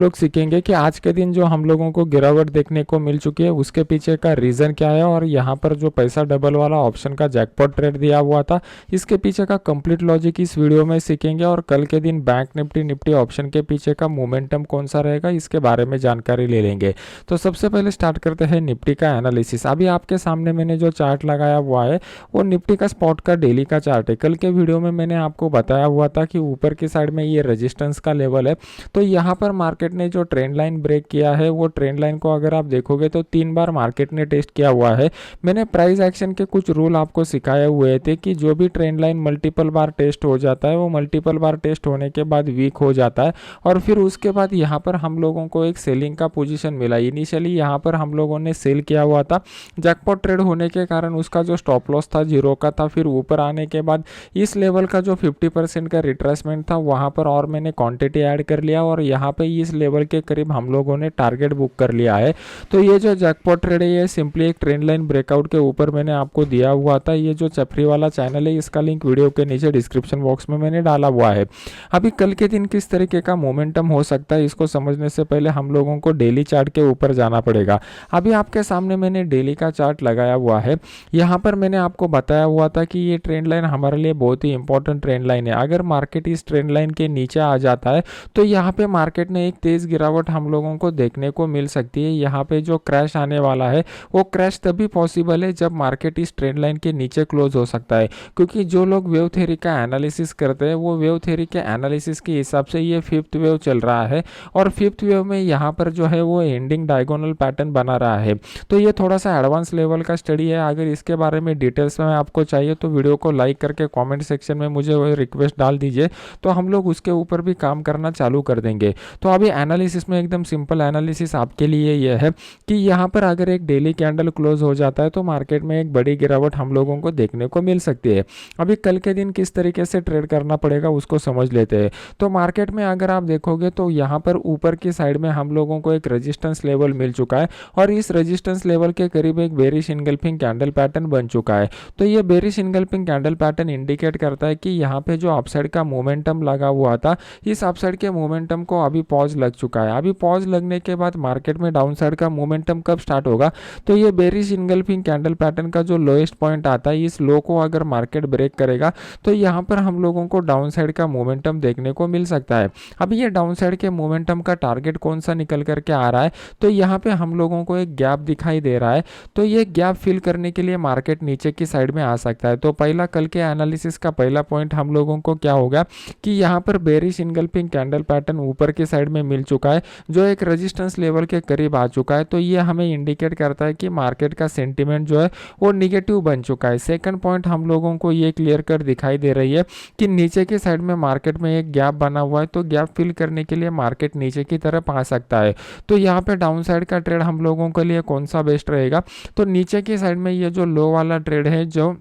लोग सीखेंगे कि आज के दिन जो हम लोगों को गिरावट देखने को मिल चुकी है उसके पीछे का रीज़न क्या है, और यहाँ पर जो पैसा डबल वाला ऑप्शन का जैकपॉट ट्रेड दिया हुआ था इसके पीछे का कंप्लीट लॉजिक इस वीडियो में सीखेंगे। और कल के दिन बैंक निफ्टी ऑप्शन के पीछे का मोमेंटम कौन सा रहेगा इसके बारे में जानकारी ले लेंगे। तो सबसे पहले स्टार्ट करते हैं निफ्टी का एनालिसिस। अभी आपके सामने मैंने जो चार्ट लगाया हुआ है वो निफ्टी का स्पॉट का डेली का चार्ट है। कल के वीडियो में मैंने आपको बताया हुआ था कि ऊपर की साइड में ये रेजिस्टेंस का लेवल है। तो यहाँ पर मार्केट ने जो ट्रेंड लाइन ब्रेक किया है वो ट्रेंड लाइन को अगर आप देखोगे तो 3 बार मार्केट ने टेस्ट किया हुआ है। मैंने प्राइस एक्शन के कुछ रूल आपको सिखाए हुए थे कि जो भी ट्रेंड लाइन मल्टीपल बार टेस्ट हो जाता है वो मल्टीपल बार टेस्ट होने के बाद वीक हो जाता है, और फिर उसके बाद यहाँ पर हम लोगों को एक सेलिंग का पोजीशन मिला। इनिशियली यहाँ पर हम लोगों ने सेल किया हुआ था, जैकपॉट ट्रेड होने के कारण उसका जो स्टॉप लॉस था 0 का था। फिर ऊपर आने के बाद इस लेवल का जो 50% का रिट्रेसमेंट था वहाँ पर और मैंने क्वांटिटी ऐड कर लिया, और यहाँ पे इस लेवल के करीब हम लोगों ने टारगेट बुक कर लिया है। तो ये जो जैकपॉट ट्रेड है ये सिंपली एक ट्रेंड लाइन ब्रेकआउट के ऊपर मैंने आपको दिया हुआ था। ये जो चपरी वाला चैनल है इसका लिंक वीडियो के नीचे डिस्क्रिप्शन बॉक्स में मैंने डाला हुआ है। अभी कल के दिन किस तरीके का मोमेंटम हो सकता है इसको समझने से पहले हम लोगों को डेली चार्ट के ऊपर जाना पड़ेगा। अभी आपके सामने मैंने डेली का चार्ट लगाया हुआ है। यहाँ पर मैंने आपको बताया हुआ था कि ये ट्रेंड लाइन हमारे लिए बहुत ही इंपॉर्टेंट ट्रेंड लाइन है। अगर मार्केट इस ट्रेंड लाइन के नीचे आ जाता है तो यहाँ पे मार्केट में एक तेज गिरावट हम लोगों को देखने को मिल सकती है। यहाँ पे जो क्रैश आने वाला है वो क्रैश तभी पॉसिबल है जब मार्केट इस ट्रेंड लाइन के नीचे क्लोज हो सकता है, क्योंकि जो लोग वेव थ्योरी का एनालिसिस करते हैं वो वेव थ्योरी के एनालिसिस के हिसाब से ये फिफ्थ वेव चल रहा है, और फिफ्थ वेव में यहाँ पर जो है वो एंडिंग डायगोनल पैटर्न बना रहा है। तो ये थोड़ा सा एडवांस लेवल का स्टडी है। अगर इसके बारे में डिटेल्स में आपको चाहिए तो वीडियो को लाइक करके कॉमेंट सेक्शन में मुझे वो रिक्वेस्ट डाल दीजिए, तो हम लोग उसके ऊपर भी काम करना चालू कर देंगे। तो अभी एनालिसिस में एकदम सिंपल एनालिसिस आपके लिए यह है कि यहाँ पर अगर एक डेली कैंडल क्लोज हो जाता है तो मार्केट में एक बड़ी गिरावट हम लोगों को देखने को मिल सकती है। अभी कल के दिन किस तरीके से ट्रेड करना पड़ेगा उसको समझ लेते हैं। तो मार्केट में अगर आप देखोगे तो यहाँ पर ऊपर की साइड में हम लोगों को एक रेजिस्टेंस लेवल मिल चुका है, और इस रेजिस्टेंस लेवल के करीब एक बेरिश इनगल्फिंग कैंडल पैटर्न बन चुका है। तो ये bearish engulfing candle pattern indicate करता है कि यहाँ पे जो अपसाइड का मोमेंटम लगा हुआ था इस अपसाइड के मोमेंटम को अभी पॉज लग चुका है। अभी पॉज लगने के बाद मार्केट में डाउन साइड का मोमेंटम कब स्टार्ट होगा, तो ये बेरिश इनगल्फिंग कैंडल पैटर्न का जो लोएस्ट पॉइंट आता है इस लो को अगर मार्केट ब्रेक करेगा तो यहाँ पर हम लोगों को डाउन साइड का मोमेंटम देखने को मिल सकता है। अब ये डाउन साइड के मोमेंटम का टारगेट कौन सा निकल करके आ रहा है, तो यहाँ पे हम लोगों को एक गैप दिखाई दे रहा है। तो ये गैप फिल करने के लिए मार्केट नीचे की साइड में आ सकता है। तो पहला कल के एनालिसिस का पहला पॉइंट हम लोगों को क्या होगा कि यहाँ पर बेरिश इनगल्फिंग कैंडल पैटर्न ऊपर की साइड में मिल चुका है जो एक रेजिस्टेंस लेवल के करीब आ चुका है। तो ये हमें इंडिकेट करता है कि मार्केट का सेंटीमेंट जो है वो निगेटिव बन चुका है। सेकंड पॉइंट हम लोगों को ये क्लियर कर दिखाई दे रही है कि नीचे की साइड में मार्केट में एक गैप बना हुआ है, तो गैप फिल करने के लिए मार्केट नीचे की तरफ आ सकता है। तो यहाँ पे डाउन साइड का ट्रेड हम लोगों के लिए कौन सा बेस्ट रहेगा, तो नीचे की साइड में ये जो लो वाला ट्रेड है जो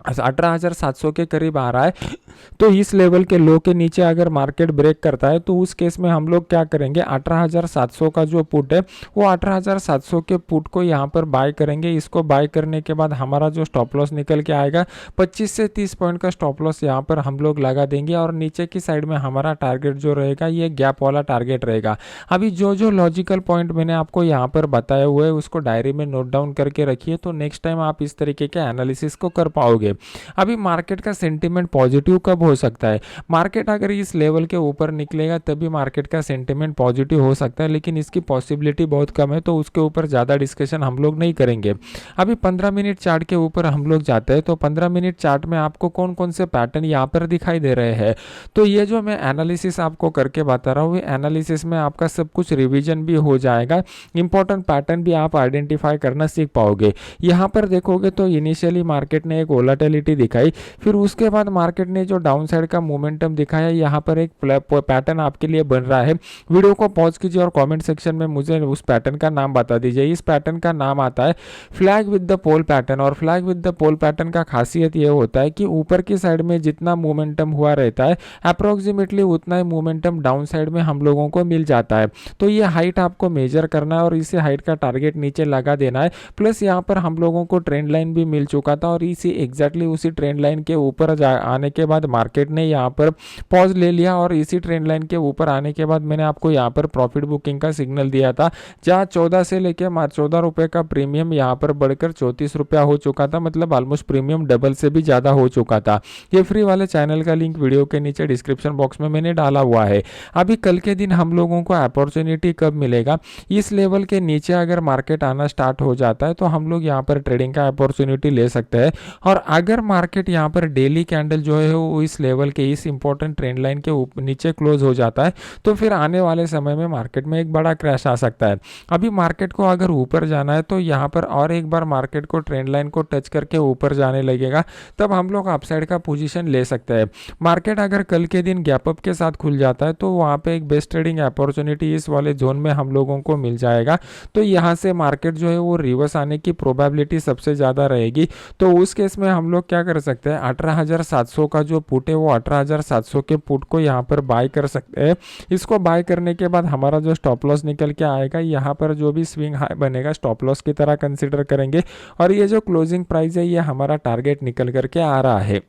18,700 के करीब आ रहा है, तो इस लेवल के लो के नीचे अगर मार्केट ब्रेक करता है तो उस केस में हम लोग क्या करेंगे, 18,700 का जो पुट है वो 18,700 के पुट को यहाँ पर बाय करेंगे। इसको बाय करने के बाद हमारा जो स्टॉप लॉस निकल के आएगा 25 से 30 पॉइंट का स्टॉप लॉस यहाँ पर हम लोग लगा देंगे, और नीचे की साइड में हमारा टारगेट जो रहेगा ये गैप वाला टारगेट रहेगा। अभी जो जो लॉजिकल पॉइंट मैंने आपको यहाँ पर बताए हुए है उसको डायरी में नोट डाउन करके रखिए, तो नेक्स्ट टाइम आप इस तरीके के एनालिसिस को कर पाओगे। अभी मार्केट का सेंटीमेंट पॉजिटिव कब हो सकता है, मार्केट अगर इस लेवल के ऊपर निकलेगा तभी मार्केट का सेंटीमेंट पॉजिटिव हो सकता है, लेकिन इसकी पॉसिबिलिटी बहुत कम है, तो उसके ऊपर ज़्यादा डिस्कशन हम लोग नहीं करेंगे। अभी 15 मिनट चार्ट के ऊपर हम लोग जाते हैं। तो 15 मिनट चार्ट में आपको कौन कौन से पैटर्न यहाँ पर दिखाई दे रहे हैं, तो ये जो मैं एनालिसिस आपको करके बता रहा हूँ एनालिसिस में आपका सब कुछ रिविजन भी हो जाएगा, इंपॉर्टेंट पैटर्न भी आप आइडेंटिफाई करना सीख पाओगे। यहाँ पर देखोगे तो इनिशियली मार्केट ने एक वोलेटिलिटी दिखाई, फिर उसके बाद मार्केट ने जो डाउन साइड का मोमेंटम दिखाया, यहाँ पर एक पैटर्न आपके लिए बन रहा है। वीडियो को पॉज कीजिए और कमेंट सेक्शन में मुझे उस पैटर्न का नाम बता दीजिए। इस पैटर्न का नाम आता है flag with the pole pattern, और flag with the pole pattern का खासियत ये होता है कि ऊपर की साइड में जितना मोमेंटम हुआ रहता है अप्रोक्सीमेटली उतना ही मोमेंटम डाउन साइड में हम लोगों को मिल जाता है। तो ये हाइट आपको मेजर करना है और इसी हाइट का टारगेट नीचे लगा देना है। प्लस यहाँ पर हम लोगों को ट्रेंड लाइन भी मिल चुका था और इसी एग्जैक्ट एग्जैक्टली उसी ट्रेंड लाइन के ऊपर आने के बाद मार्केट ने यहाँ पर पॉज ले लिया और इसी ट्रेंड लाइन के ऊपर आने के बाद मैंने आपको यहाँ पर प्रॉफिट बुकिंग का सिग्नल दिया था, जहाँ 14 से लेके 14 रुपए का प्रीमियम यहाँ पर बढ़कर 34 रुपया हो चुका था, मतलब ऑलमोस्ट प्रीमियम डबल से भी ज़्यादा हो चुका था। ये फ्री वाले चैनल का लिंक वीडियो के नीचे डिस्क्रिप्शन बॉक्स में मैंने डाला हुआ है। अभी कल के दिन हम लोगों को अपॉर्चुनिटी कब मिलेगा, इस लेवल के नीचे अगर मार्केट आना स्टार्ट हो जाता है तो हम लोग यहाँ पर ट्रेडिंग का अपॉर्चुनिटी ले सकते हैं। और अगर मार्केट यहाँ पर डेली कैंडल जो है वो इस लेवल के इस इंपॉर्टेंट ट्रेंड लाइन के नीचे क्लोज हो जाता है तो फिर आने वाले समय में मार्केट में एक बड़ा क्रैश आ सकता है। अभी मार्केट को अगर ऊपर जाना है तो यहाँ पर और एक बार मार्केट को ट्रेंड लाइन को टच करके ऊपर जाने लगेगा, तब हम लोग अपसाइड का पोजीशन ले सकते हैं। मार्केट अगर कल के दिन गैप अप के साथ खुल जाता है तो वहाँ पे एक बेस्ट ट्रेडिंग अपॉर्चुनिटी इस वाले जोन में हम लोगों को मिल जाएगा। तो यहाँ से मार्केट जो है वो रिवर्स आने की प्रोबेबिलिटी सबसे ज़्यादा रहेगी। तो उस केस में हम लोग क्या कर सकते हैं, 18,700 का जो पुट है वो 18,700 के पुट को यहाँ पर बाय कर सकते हैं। इसको बाय करने के बाद हमारा जो स्टॉप लॉस निकल के आएगा, यहाँ पर जो भी स्विंग हाई बनेगा स्टॉप लॉस की तरह कंसिडर करेंगे और ये जो क्लोजिंग प्राइस है ये हमारा टारगेट निकल करके आ रहा है।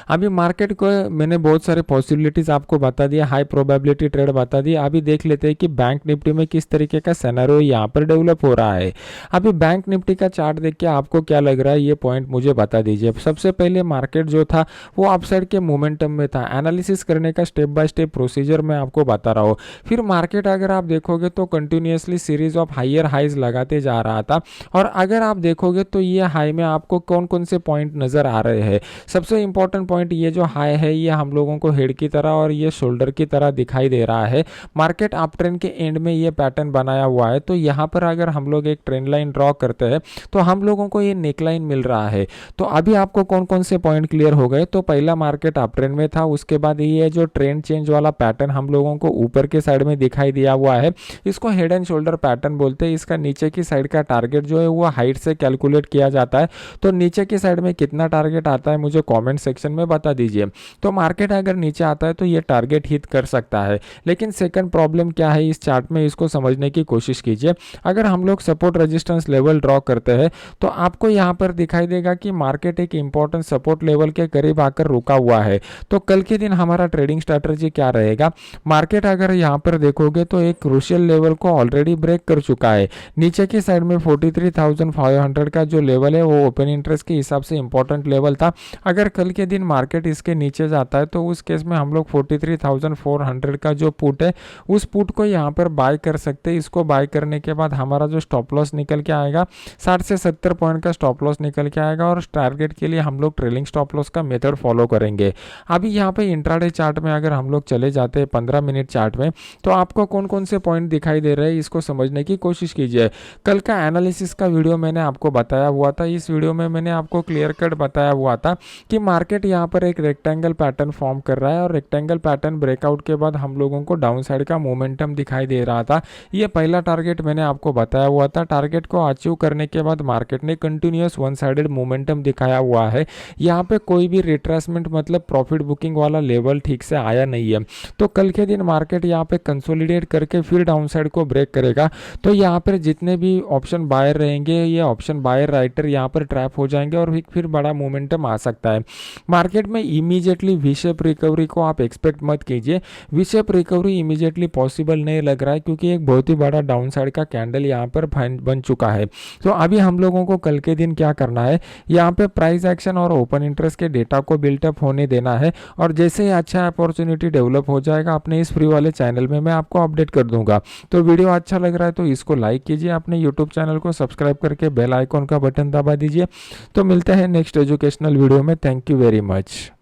अभी मार्केट को मैंने बहुत सारे पॉसिबिलिटीज आपको बता दिया, हाई प्रोबेबिलिटी ट्रेड बता दिया। अभी देख लेते हैं कि बैंक निफ्टी में किस तरीके का सिनेरियो यहाँ पर डेवलप हो रहा है। अभी बैंक निफ्टी का चार्ट देख के आपको क्या लग रहा है, ये पॉइंट मुझे बता दीजिए। सबसे पहले मार्केट जो था वो अपसाइड के मोमेंटम में था। एनालिसिस करने का स्टेप बाय स्टेप प्रोसीजर मैं आपको बता रहा हूँ। फिर मार्केट अगर आप देखोगे तो continuously series of higher highs लगाते जा रहा था और अगर आप देखोगे तो ये हाई में आपको कौन कौन से पॉइंट नजर आ रहे हैं। सबसे इंपॉर्टेंट पॉइंट, ये जो हाई है ये हम लोगों को हेड की तरह और ये शोल्डर की तरह दिखाई दे रहा है। मार्केट अप ट्रेंड के एंड में ये पैटर्न बनाया हुआ है, तो यहाँ पर अगर हम लोग एक ट्रेंड लाइन ड्रॉ करते हैं तो हम लोगों को ये नेक लाइन मिल रहा है। तो अभी आपको कौन कौन से पॉइंट क्लियर हो गए। तो पहला मार्केट अप ट्रेंड में था, उसके बाद ये जो ट्रेंड चेंज वाला पैटर्न हम लोगों को ऊपर के साइड में दिखाई दिया हुआ है, इसको हेड एंड शोल्डर पैटर्न बोलते हैं। इसका नीचे की साइड का टारगेट जो है वो हाइट से कैलकुलेट किया जाता है। तो नीचे की साइड में कितना टारगेट आता है मुझे कॉमेंट सेक्शन में बता दीजिए। तो मार्केट अगर नीचे आता है तो ये टारगेट हिट कर सकता है। लेकिन सेकंड प्रॉब्लम क्या है इस चार्ट में, इसको समझने की कोशिश कीजिए। अगर हम लोग सपोर्ट रेजिस्टेंस लेवल ड्रॉ करते हैं तो आपको यहाँ पर दिखाई देगा कि मार्केट एक इंपॉर्टेंट सपोर्ट लेवल के करीब आकर रुका हुआ है। तो कल के दिन हमारा ट्रेडिंग स्ट्रैटेजी क्या रहेगा, मार्केट अगर यहाँ पर देखोगे तो एक क्रूशियल लेवल को ऑलरेडी ब्रेक कर चुका है। नीचे की साइड में 43,500 का जो लेवल है वो ओपन इंटरेस्ट के हिसाब से इंपॉर्टेंट लेवल था। अगर कल के दिन मार्केट इसके नीचे जाता है तो उस केस में हम लोग 43,400 का जो पुट है उस पुट को यहाँ पर बाय कर सकते हैं। इसको बाय करने के बाद हमारा जो स्टॉप लॉस निकल के आएगा 60 से 70 पॉइंट का स्टॉप लॉस निकल के आएगा और टारगेट के लिए हम लोग ट्रेलिंग स्टॉप लॉस का मेथड फॉलो करेंगे। अभी यहाँ पे इंट्राडे चार्ट में अगर हम लोग चले जाते हैं 15 मिनट चार्ट में तो आपको कौन कौन से पॉइंट दिखाई दे रहे हैं इसको समझने की कोशिश कीजिए। कल का एनालिसिस का वीडियो मैंने आपको बताया हुआ था। इस वीडियो में मैंने आपको क्लियर कट बताया हुआ था कि मार्केट यहाँ पर एक रेक्टेंगल पैटर्न फॉर्म कर रहा है और रेक्टेंगल पैटर्न ब्रेकआउट के बाद हम लोगों को डाउन साइड का मोमेंटम दिखाई दे रहा था। ये पहला टारगेट मैंने आपको बताया हुआ था। टारगेट को अचीव करने के बाद मार्केट ने कंटिन्यूअस वन साइडेड मोमेंटम दिखाया हुआ है। यहाँ पे कोई भी रिट्रेसमेंट मतलब प्रॉफिट बुकिंग वाला लेवल ठीक से आया नहीं है। तो कल के दिन मार्केट यहाँ पे कंसोलिडेट करके फिर डाउन साइड को ब्रेक करेगा। तो यहाँ पर जितने भी ऑप्शन बायर रहेंगे ये ऑप्शन बायर राइटर यहाँ पर ट्रैप हो जाएंगे और फिर बड़ा मोमेंटम आ सकता है। मार्केट में इमीडिएटली वी शेप रिकवरी को आप एक्सपेक्ट मत कीजिए। V shape recovery immediately possible नहीं लग रहा है क्योंकि एक बहुत ही बड़ा डाउन साइड का कैंडल यहाँ पर बन चुका है। तो अभी हम लोगों को कल के दिन क्या करना है, यहाँ पे प्राइस एक्शन और ओपन इंटरेस्ट के डेटा को बिल्टअप होने देना है और जैसे ही अच्छा अपॉर्चुनिटी डेवलप हो जाएगा अपने इस फ्री वाले चैनल में मैं आपको अपडेट कर दूंगा। तो वीडियो अच्छा लग रहा है तो इसको लाइक कीजिए, अपने यूट्यूब चैनल को सब्सक्राइब करके बेल आइकॉन का बटन दबा दीजिए। तो मिलते हैं नेक्स्ट एजुकेशनल वीडियो में। Thank you very much.